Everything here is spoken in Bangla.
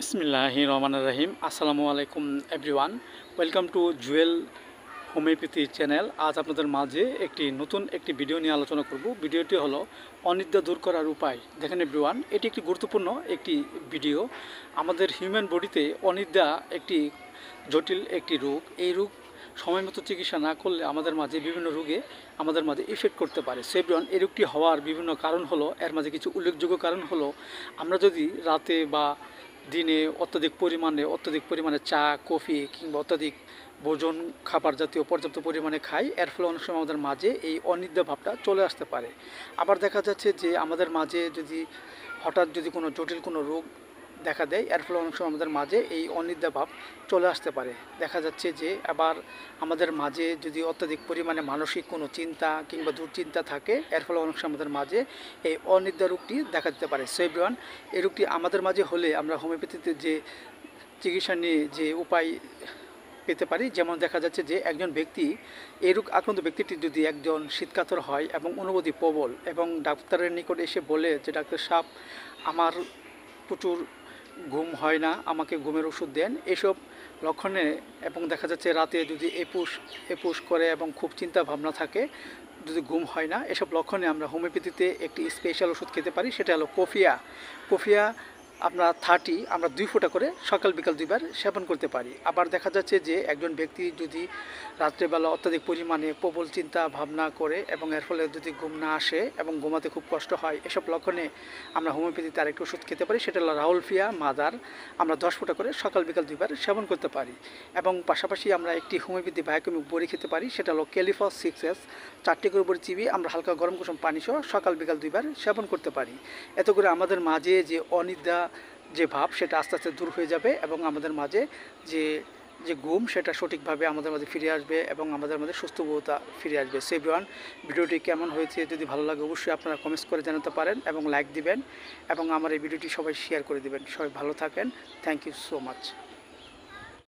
বিসমিল্লাহির রহমানির রহিম। আসসালামু আলাইকুম everyone. Welcome to Jewel homeopathy channel. আজ আপনাদের মাঝে নতুন একটি ভিডিও নিয়ে আলোচনা করব। ভিডিওটি হলো অনিদ্রা দূর করার উপায়। দেখেন এভরিওয়ান, এটি একটি গুরুত্বপূর্ণ একটি ভিডিও। আমাদের হিউম্যান বডিতে অনিদ্রা একটি জটিল একটি রোগ। এই রোগ সময় মতো চিকিৎসা না করলে আমাদের মাঝে বিভিন্ন রোগে আমাদের মাঝে ইফেক্ট করতে পারে। সো এভরিওয়ান, এই রোগটি হওয়ার বিভিন্ন কারণ হলো, এর মাঝে কিছু উল্লেখযোগ্য কারণ হলো, আমরা যদি রাতে বা দিনে অত্যধিক পরিমাণে চা, কফি কিংবা অত্যাধিক ভোজন খাবার জাতীয় পর্যাপ্ত পরিমাণে খাই, এর ফলে অনেক সময় আমাদের মাঝে এই অনিদ্রা ভাবটা চলে আসতে পারে। আবার দেখা যাচ্ছে যে আমাদের মাঝে যদি হঠাৎ কোনো জটিল কোনো রোগ দেখা দেয়, এর ফলে অনেক সময় আমাদের মাঝে এই অনিদ্রা ভাব চলে আসতে পারে। দেখা যাচ্ছে যে আবার আমাদের মাঝে যদি অত্যাধিক পরিমাণে মানসিক কোনো চিন্তা কিংবা দুশ্চিন্তা থাকে, এর ফলে অনেক সময় আমাদের মাঝে এই অনিদ্রা রোগটি দেখা দিতে পারে। সো এভরিওয়ান, এই রোগটি আমাদের মাঝে হলে আমরা হোমিওপ্যাথিতে যে চিকিৎসা নিয়ে যে উপায় পেতে পারি, যেমন দেখা যাচ্ছে যে একজন ব্যক্তি, এই রোগ আক্রান্ত ব্যক্তিটি যদি একজন শীতকাতর হয় এবং অনুভূতি প্রবল এবং ডাক্তারের নিকট এসে বলে যে ডাক্তার সাহেব, আমার প্রচুর ঘুম হয় না, আমাকে ঘুমের ওষুধ দেন, এসব লক্ষণে, এবং দেখা যাচ্ছে রাতে যদি এপুশ করে এবং খুব চিন্তা ভাবনা থাকে, যদি ঘুম হয় না, এসব লক্ষণে আমরা হোমিওপ্যাথিতে একটি স্পেশাল ওষুধ খেতে পারি। সেটা হলো কফিয়া। আমরা 30 আমরা 2 ফোঁটা করে সকাল বিকাল 2বার সেবন করতে পারি। আবার দেখা যাচ্ছে যে একজন ব্যক্তি যদি রাত্রেবেলা অত্যাধিক পরিমাণে প্রবল চিন্তা ভাবনা করে এবং এর ফলে যদি ঘুম না আসে এবং ঘুমাতে খুব কষ্ট হয়, এসব লক্ষণে আমরা হোমিওপ্যাথিতে আরেকটি ওষুধ খেতে পারি। সেটা হলো রাউলফিয়া মাদার। আমরা 10 ফোঁটা করে সকাল বিকাল 2বার সেবন করতে পারি। এবং পাশাপাশি আমরা একটি হোমিওপ্যাথি বায়োকেমিক বড়ি খেতে পারি। সেটা হলো ক্যালিফস 6S। 4টি করে বড়ি চিবিয়ে আমরা হালকা গরম কুসুম পানি সহ সকাল বিকাল 2বার সেবন করতে পারি। এতে করে আমাদের মাঝে যে অনিদ্রা যে ভাব, সেটা আস্তে আস্তে দূর হয়ে যাবে এবং আমাদের মাঝে যে ঘুম, সেটা সঠিকভাবে আমাদের মাঝে ফিরে আসবে এবং আমাদের মাঝে সুস্থবোধতা ফিরে আসবে। সো এভরিওয়ান, ভিডিওটি কেমন হয়েছে যদি ভালো লাগে অবশ্যই আপনারা কমেন্টস করে জানাতে পারেন এবং লাইক দিবেন এবং আমার এই ভিডিওটি সবাই শেয়ার করে দিবেন। সবাই ভালো থাকেন। Thank you so much.